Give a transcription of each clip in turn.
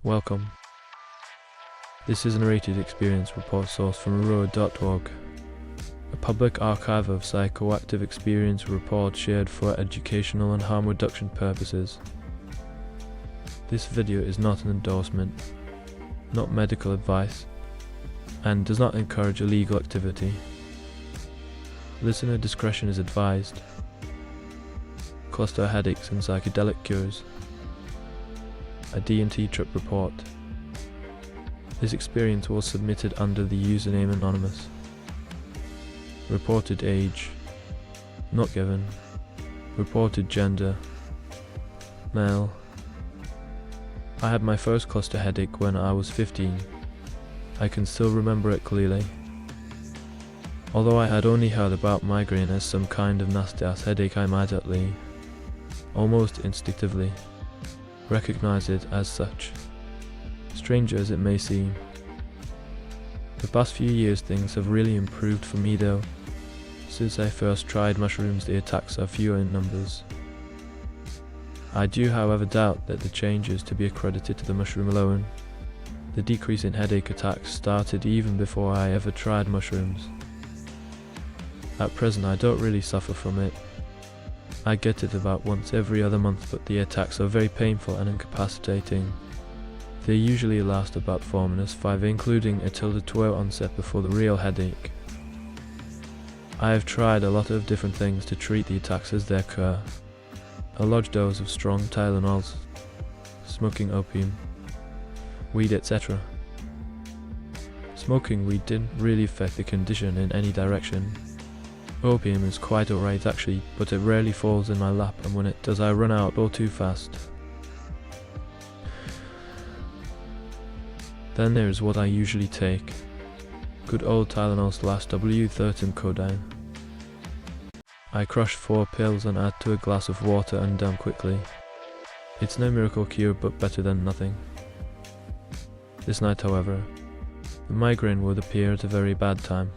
Welcome. This is a narrated experience report source from road.org, a public archive of psychoactive experience reports shared for educational and harm reduction purposes. This video is not an endorsement, not medical advice, and does not encourage illegal activity. Listener discretion is advised. Cluster headaches and psychedelic cures. A DMT trip report. This experience was submitted under the username Anonymous. Reported age, not given. Reported gender, male. I had my first cluster headache when I was 15. I can still remember it clearly. Although I had only heard about migraine as some kind of nasty-ass headache, I immediately, almost instinctively, recognize it as such, strange as it may seem. The past few years things have really improved for me though. Since I first tried mushrooms, the attacks are fewer in numbers. I do however doubt that the change is to be accredited to the mushroom alone. The decrease in headache attacks started even before I ever tried mushrooms. At present I don't really suffer from it. I get it about once every other month, but the attacks are very painful and incapacitating. They usually last about 4 minutes, 5 including a tilde 2 onset before the real headache. I have tried a lot of different things to treat the attacks as they occur. A large dose of strong Tylenols, smoking opium, weed, etc. Smoking weed didn't really affect the condition in any direction. Opium is quite alright actually, but it rarely falls in my lap, and when it does I run out all too fast. Then there is what I usually take. Good old Tylenol / W13 codeine. I crush 4 pills and add to a glass of water and down quickly. It's no miracle cure, but better than nothing. This night however, the migraine would appear at a very bad time.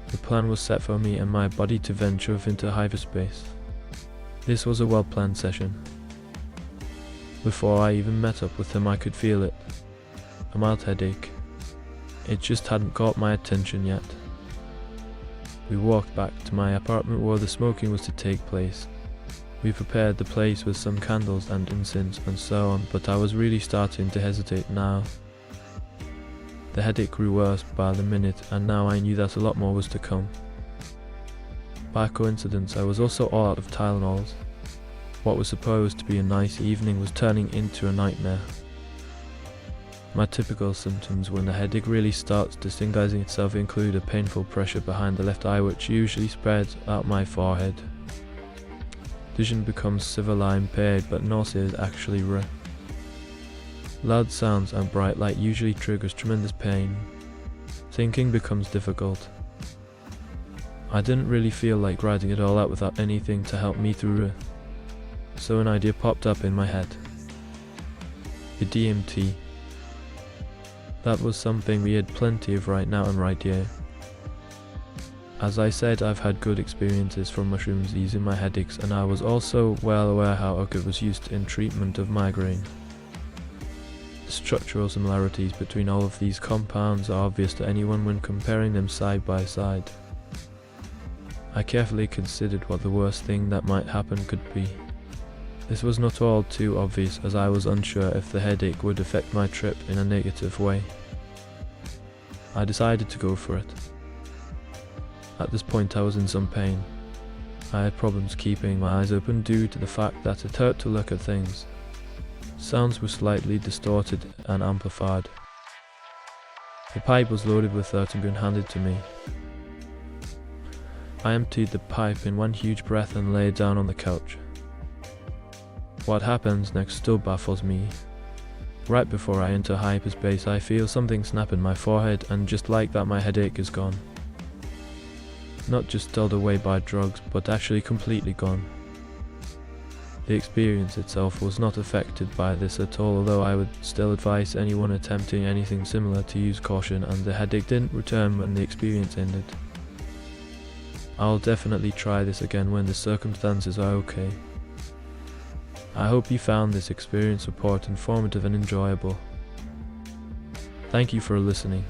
The plan was set for me and my body to venture into hyperspace. This was a well-planned session. Before I even met up with him I could feel it. A mild headache. It just hadn't caught my attention yet. We walked back to my apartment where the smoking was to take place. We prepared the place with some candles and incense and so on, but I was really starting to hesitate now. The headache grew worse by the minute, and now I knew that a lot more was to come. By coincidence, I was also all out of Tylenols. What was supposed to be a nice evening was turning into a nightmare. My typical symptoms when the headache really starts disguising itself include a painful pressure behind the left eye, which usually spreads out my forehead. Vision becomes severely impaired, but nausea is actually rare. Loud sounds and bright light usually triggers tremendous pain. Thinking becomes difficult. I didn't really feel like writing it all out without anything to help me through it. So an idea popped up in my head. The DMT. That was something we had plenty of right now and right here. As I said, I've had good experiences from mushrooms easing my headaches, and I was also well aware how opiate was used in treatment of migraine. The structural similarities between all of these compounds are obvious to anyone when comparing them side by side. I carefully considered what the worst thing that might happen could be. This was not all too obvious, as I was unsure if the headache would affect my trip in a negative way. I decided to go for it. At this point I was in some pain. I had problems keeping my eyes open due to the fact that it hurt to look at things. Sounds were slightly distorted and amplified. The pipe was loaded with 13 and handed to me. I emptied the pipe in one huge breath and lay down on the couch. What happens next still baffles me. Right before I enter hyperspace I feel something snap in my forehead, and just like that my headache is gone. Not just dulled away by drugs, but actually completely gone. The experience itself was not affected by this at all, although I would still advise anyone attempting anything similar to use caution, and the headache didn't return when the experience ended. I'll definitely try this again when the circumstances are okay. I hope you found this experience report informative and enjoyable. Thank you for listening.